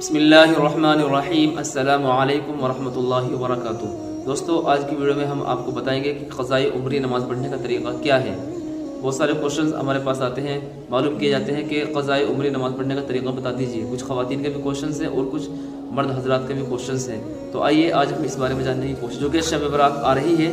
बिस्मिल्लाहिर्रहमानिर्रहीम। अस्सलामु अलैकुम वरहमतुल्लाहि वबरकातुहू। दोस्तों, आज की वीडियो में हम आपको बताएंगे कि क़ज़ाए उम्री नमाज़ पढ़ने का तरीक़ा क्या है। बहुत सारे क्वेश्चंस हमारे पास आते हैं, मालूम किए जाते हैं कि क़ज़ाए उम्री नमाज़ पढ़ने का तरीक़ा बता दीजिए। कुछ ख़वातीन के भी क्वेश्चंस हैं और कुछ मर्द हज़रात के भी क्वेश्चंस हैं। तो आइए आज हम इस बारे में जानने की कोशिश, जो कि शब बरात आ रही है,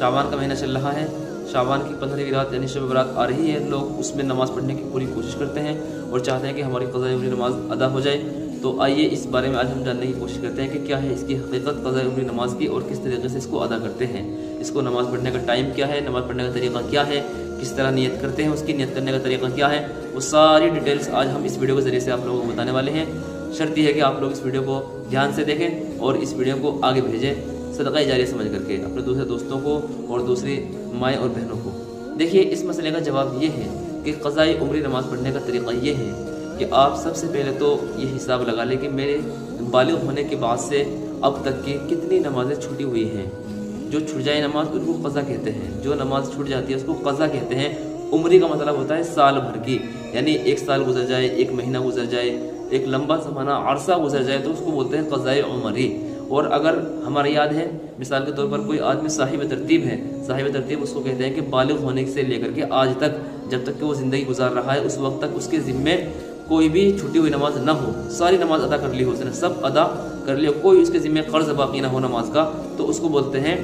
शाबान का महीना चल रहा है, शाबान की 15वीं रात यानी शब बरात आ रही है। लोग उसमें नमाज़ पढ़ने की पूरी कोशिश करते हैं और चाहते हैं कि हमारी क़ज़ाए उम्री नमाज़ अदा हो जाए। तो आइए इस बारे में आज हम जानने की कोशिश करते हैं कि क्या है इसकी हकीकत क़ज़ाए उम्री नमाज की और किस तरीके से इसको अदा करते हैं। इसको नमाज़ पढ़ने का टाइम क्या है, नमाज़ पढ़ने का तरीका क्या है, किस तरह नियत करते हैं, उसकी नियत करने का तरीका क्या है, वो सारी डिटेल्स आज हम इस वीडियो के ज़रिए से आप लोगों को बताने वाले हैं। शर्त यह है कि आप लोग इस वीडियो को ध्यान से देखें और इस वीडियो को आगे भेजें सदक़ा जारिया समझ करके अपने दूसरे दोस्तों को और दूसरी माएँ और बहनों को। देखिए, इस मसले का जवाब ये है कि क़ज़ाए उम्री नमाज़ पढ़ने का तरीका ये है कि आप सबसे पहले तो ये हिसाब लगा लें कि मेरे बालिग़ होने के बाद से अब तक की कितनी नमाज़ें छूटी हुई हैं। जो छूट जाए नमाज उनको क़ज़ा कहते हैं, जो नमाज छूट जाती है उसको क़ज़ा कहते हैं। उम्री का मतलब होता है साल भर की, यानी एक साल गुजर जाए, एक महीना गुजर जाए, एक लंबा ज़माना अरसा गुजर जाए तो उसको बोलते हैं क़ज़ाए उम्री। और अगर हमारे याद है, मिसाल के तौर पर कोई आदमी साहिब तरतीब है, साहिब तरतीब उसको कहते हैं कि बालिग़ होने से लेकर के आज तक, जब तक कि वो ज़िंदगी गुजार रहा है, उस वक्त तक उसके ज़िम्मे कोई भी छुट्टी हुई नमाज ना हो, सारी नमाज अदा कर ली हो, उसने सब अदा कर लिया, कोई उसके ज़िम्मे कर्ज बाकी ना हो नमाज का, तो उसको बोलते हैं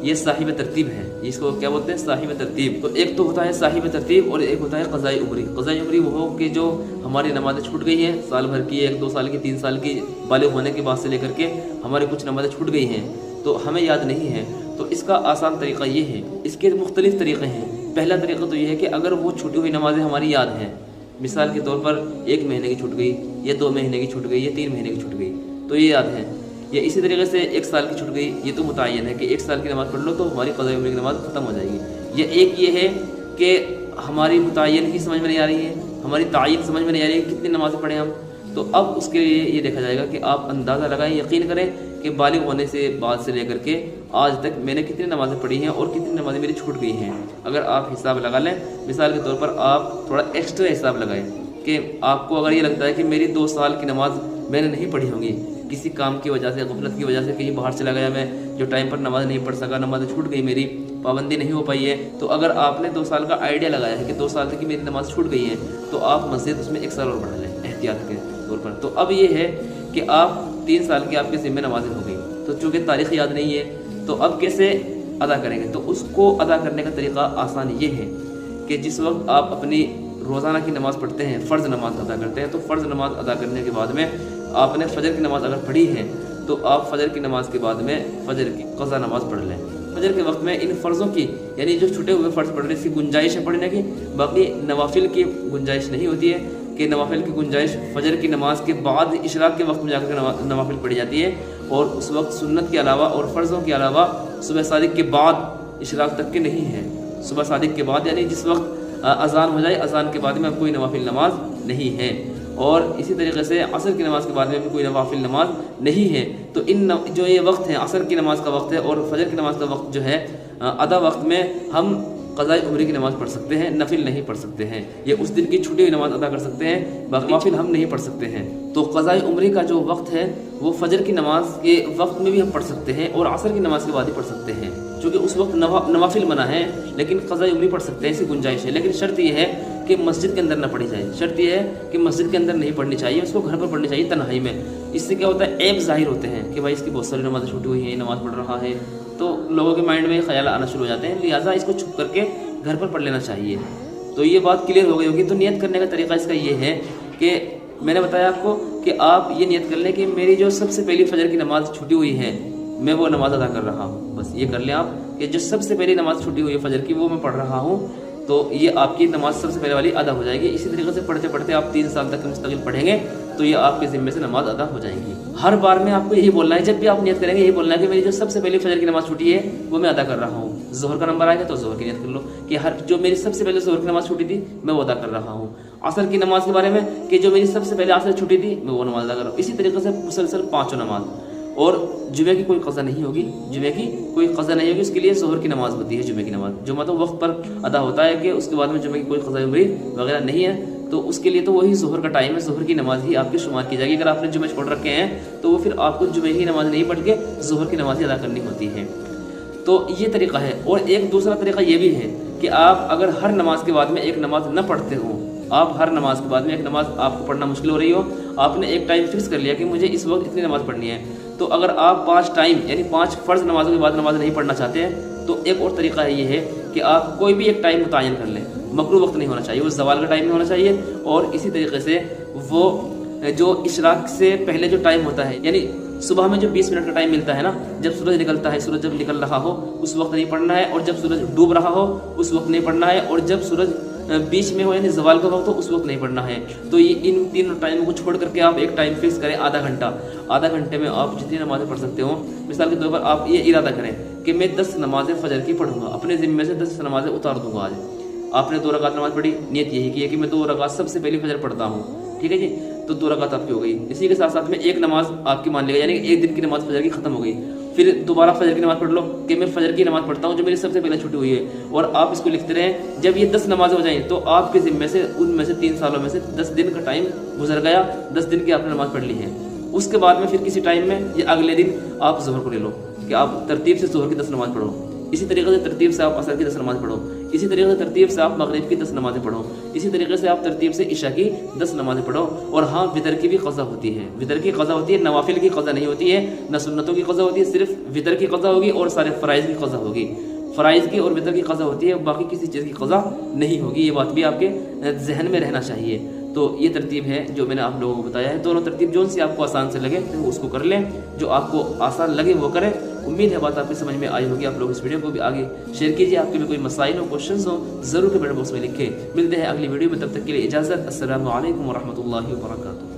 ये साहिब तरतीब है। इसको क्या बोलते हैं? साहिब तरतीब। तो एक तो होता है साहिब तरतीब और एक होता है क़ज़ाए उम्री। क़ज़ाए उम्री वो हो कि जो हमारी नमाज़ें छूट गई हैं, साल भर की, 1-2 साल की, 3 साल की, बालिग़ होने के बाद से लेकर के हमारी कुछ नमाज़ें छूट गई हैं तो हमें याद नहीं है। तो इसका आसान तरीक़ा ये है, इसके मुख्तलिफ़ तरीक़े हैं। पहला तरीक़ा तो ये है कि अगर वो छूटी हुई नमाज़ें हमारी याद हैं, मिसाल के तौर पर 1 महीने की छूट गई या 2 महीने की छूट गई या 3 महीने की छूट गई तो ये याद है, या इसी तरीके से 1 साल की छूट गई, ये तो मुतय्यन है कि 1 साल की नमाज़ पढ़ लो तो हमारी क़ज़ाए उम्री की नमाज़ ख़त्म हो जाएगी। या एक ये है कि हमारी मुतय्यन ही समझ में नहीं आ रही है, हमारी तायीन समझ में नहीं आ रही है कितनी नमाज़ें पढ़ें हम, तो अब उसके लिए ये देखा जाएगा कि आप अंदाज़ा लगाएं, यकीन करें कि बालिग़ होने से बाद से लेकर के आज तक मैंने कितनी नमाज़ें पढ़ी हैं और कितनी नमाज़ें मेरी छूट गई हैं। अगर आप हिसाब लगा लें, मिसाल के तौर पर आप थोड़ा एक्स्ट्रा हिसाब लगाएं कि आपको अगर ये लगता है कि मेरी 2 साल की नमाज़ मैंने नहीं पढ़ी होंगी, किसी काम की वजह से, गफलत की वजह से कहीं बाहर चला गया मैं, जो टाइम पर नमाज़ नहीं पढ़ सका, नमाज़ छूट गई, मेरी पाबंदी नहीं हो पाई है, तो अगर आपने 2 साल का आइडिया लगाया है कि 2 साल तक की मेरी नमाज़ छूट गई है तो आप मस्जिद उसमें 1 साल और बढ़ा लें एहतियात के तौर पर। तो अब ये है कि आप 3 साल की आपके ज़िम्मे नमाज़ें हो गई, तो चूँकि तारीख़ याद नहीं है तो अब कैसे अदा करेंगे? तो उसको अदा करने का तरीक़ा आसान ये है कि जिस वक्त आप अपनी रोज़ाना की नमाज़ पढ़ते हैं, फ़र्ज़ नमाज़ अदा करते हैं, तो फ़र्ज़ नमाज़ अदा करने के बाद में आपने फ़जर की नमाज़ अगर पढ़ी है तो आप फ़जर की नमाज़ के बाद में फ़जर की क़ज़ा नमाज़ पढ़ लें। फ़जर के वक्त में इन फ़र्ज़ों की, यानी जो छुटे हुए फ़र्ज़ पढ़ने की गुंजाइश है पढ़ने की, बाकी नवाफिल की गुंजाइश नहीं होती है कि नवाफिल की गुंजाइश फ़जर की नमाज़ के बाद इशराक़ के वक्त में जाकर नवाफिल पढ़ी जाती है, और उस वक्त सुन्नत के अलावा और फ़र्ज़ों के अलावा सुबह सादिक के बाद इशराक़ तक के नहीं है। सुबह सादिक के बाद यानी जिस वक्त अज़ान हो जाए, अज़ान के बाद में अब कोई नवाफिल नमाज नहीं है, और इसी तरीके से असर की नमाज़ के बाद में भी कोई नवाफिल नमाज नहीं है। तो इन जो ये वक्त है, असर की नमाज़ का वक्त है और फजर की नमाज़ का वक्त जो है, अदा वक्त में हम क़ज़ाए उम्री की नमाज़ पढ़ सकते हैं, नफिल नहीं पढ़ सकते हैं। ये उस दिन की छुट्टी हुई नमाज़ अदा कर सकते हैं, बाकी नफिल हम नहीं पढ़ सकते हैं। तो क़ज़ाए उम्री का जो वक्त है वो फजर की नमाज के वक्त में भी हम पढ़ सकते हैं और असर की नमाज़ के बाद ही पढ़ सकते हैं, क्योंकि उस वक्त नवाफिल मना है, लेकिन क़ज़ाए उम्री पढ़ सकते हैं, ऐसी गुंजाइश है। लेकिन शर्त यह है कि मस्जिद के अंदर ना पढ़ी जाए, शर्त यह है कि मस्जिद के अंदर नहीं पढ़नी चाहिए, उसको घर पर पढ़नी चाहिए तन्हाई में। इससे क्या होता है, ऐब ज़ाहिर होते हैं कि भाई इसकी बहुत सारी नमाज़ें छूटी हुई हैं, नमाज़ पढ़ रहा है, तो लोगों के माइंड में ख्याल आना शुरू हो जाते हैं, लिहाजा इसको छुप करके घर पर पढ़ लेना चाहिए। तो ये बात क्लियर हो गई होगी। तो नियत करने का तरीका इसका ये है कि मैंने बताया आपको कि आप ये नियत कर लें कि मेरी जो सबसे पहली फजर की नमाज़ छूटी हुई है मैं वो नमाज़ अदा कर रहा हूँ। बस ये कर लें आप कि जो सबसे पहली नमाज़ छूटी हुई है फजर की वो मैं पढ़ रहा हूँ, तो ये आपकी नमाज सबसे पहले वाली अदा हो जाएगी। इसी तरीके से पढ़ते पढ़ते आप 3 साल तक मुस्तकिल पढ़ेंगे तो ये आपके ज़िम्मे से नमाज अदा हो जाएगी। हर बार में आपको यही बोलना है, जब भी आप नियत करेंगे यही बोलना है कि मेरी जो सबसे पहले फजर की नमाज़ छूटी है वो मैं अदा कर रहा हूँ। ज़ोहर का नंबर आएगा तो ज़ोहर की नियत कर लो कि हर जो मेरी सबसे पहले ज़ोहर की नमाज़ छूटी थी मैं वो अदा कर रहा हूँ। असर की नमाज के बारे में कि जो मेरी सबसे पहले असर छूटी थी मैं वो नमाज अदा कर रहा हूँ। इसी तरीके से मुसलसल 5 नमाज, और जुमे की कोई क़ज़ा नहीं होगी, जुमे की कोई क़ज़ा नहीं होगी, उसके लिए ज़ोहर की नमाज़ होती है। जुमे की नमाज़ जुमा तो वक्त पर अदा होता है कि उसके बाद में जुमे की कोई क़ज़ा उम्री वगैरह नहीं है। تو اس کے لیے تو وہی ظہر کا ٹائم ہے، ظہر کی نماز ہی آپ کی شمار کی جائے گی۔ اگر آپ نے جمعہ چھوڑ رکھے ہیں تو وہ پھر آپ کو جمعہ کی نماز نہیں پڑھ کے ظہر کی نماز ہی ادا کرنی ہوتی ہے۔ تو یہ طریقہ ہے۔ اور ایک دوسرا طریقہ یہ بھی ہے کہ آپ اگر ہر نماز کے بعد میں ایک نماز نہ پڑھتے ہو، آپ ہر نماز کے بعد میں ایک نماز آپ کو پڑھنا مشکل ہو رہی ہو، آپ نے ایک ٹائم فکس کر لیا کہ مجھے اس وقت اتنی نماز پڑھنی ہے، تو اگر آپ 5 ٹائم یعنی 5 فرض نمازوں کے بعد نماز نہیں پڑھنا چاہتے ہیں تو ایک اور طریقہ یہ ہے کہ آپ کوئی بھی ایک ٹائم متعین کر لیں۔ مکروہ وقت نہیں ہونا چاہیے، وہ زوال کا ٹائم نہیں ہونا چاہیے، اور اسی طریقے سے وہ جو اشراق سے پہلے جو ٹائم ہوتا ہے، یعنی صبح میں جو 20 منٹ کا ٹائم ملتا ہے نا، جب سورج نکلتا ہے، سورج جب نکل رہا ہو اس وقت نہیں پڑھنا ہے، اور جب سورج ڈوب رہا ہو اس وقت نہیں پڑھنا ہے، اور جب سورج بیچ میں ہو یعنی زوال کا وقت ہو اس وقت نہیں پڑھنا ہے۔ تو یہ ان تینوں ٹائموں کو چھوڑ کر کے آپ ایک ٹائم فکس کریں، آدھا گھنٹے میں آپ جتنی نمازیں پڑھ سکتے ہو۔ مثال کے طور پر آپ یہ ارادہ کریں کہ میں 10 نمازیں فجر کی پڑھوں گا، اپنے ذمے سے 10 نمازیں اتار دوں گا۔ آج آپ نے 2 رکعت نماز پڑھی، نیت یہی کی ہے کہ میں 2 رکعت سب سے پہلے فجر پڑھتا ہوں، ٹھیک ہے جی، تو 2 رکعت آپ کی ہو گئی۔ اسی کے ساتھ ساتھ میں ایک نماز آپ کی مان لی گئی، یعنی ایک دن کی نماز فجر کی ختم ہو گئی۔ پھر دوبارہ فجر کی نماز پڑھ لو کہ میں فجر کی نماز پڑھتا ہوں جو میری سب سے پہلے چھٹی ہوئی ہے، اور آپ اس کو لکھتے رہیں۔ جب یہ 10 نمازیں ہو جائیں تو آپ کے ذمے سے ان میں سے 3 سالوں میں سے 10 دن کا ٹائم گزر گیا، 10 دن کی آپ نے نماز پڑھ لی ہے۔ اس کے بعد میں پھر کسی ٹائم میں یا اگلے دن آپ ظہر کو لے لو کہ آپ ترتیب سے ظہر کی 10 نماز پڑھو، اسی طریقے سے ترتیب سے آپ عصر کی 10 نماز پڑھو، اسی طریقے سے ترتیب سے آپ مغرب کی 10 نمازیں پڑھو، اسی طریقے سے آپ ترتیب سے عشاء کی 10 نمازیں پڑھو۔ اور ہاں، وتر کی بھی قضا ہوتی ہے، وتر کی قضا ہوتی ہے، نوافل کی قضا نہیں ہوتی ہے، نہ سنتوں کی قضا ہوتی ہے، صرف وتر کی قضا ہوگی اور سارے فرائض کی قضا ہوگی۔ فرائض کی اور وتر کی قضا ہوتی ہے، باقی کسی چیز کی قضا نہیں ہوگی، یہ بات بھی آپ کے ذہن میں رہنا چاہیے۔ تو یہ ترتیب ہے جو میں نے آپ لوگوں کو بتایا ہے۔ دونوں ترتیب جو سی آپ کو آسان سے لگے اس کو کر لیں، جو آپ کو آسان لگے وہ کریں۔ امید ہے بات آپ کی سمجھ میں آئی ہوگی۔ آپ لوگ اس ویڈیو کو بھی آگے شیئر کیجیے، آپ کے بھی کوئی مسائل ہو، کوشچنز ہو، ضرور کمنٹ باکس میں لکھیں۔ ملتے ہیں اگلی ویڈیو میں، تب تک کے لیے اجازت۔ السلام علیکم ورحمۃ اللہ وبرکاتہ۔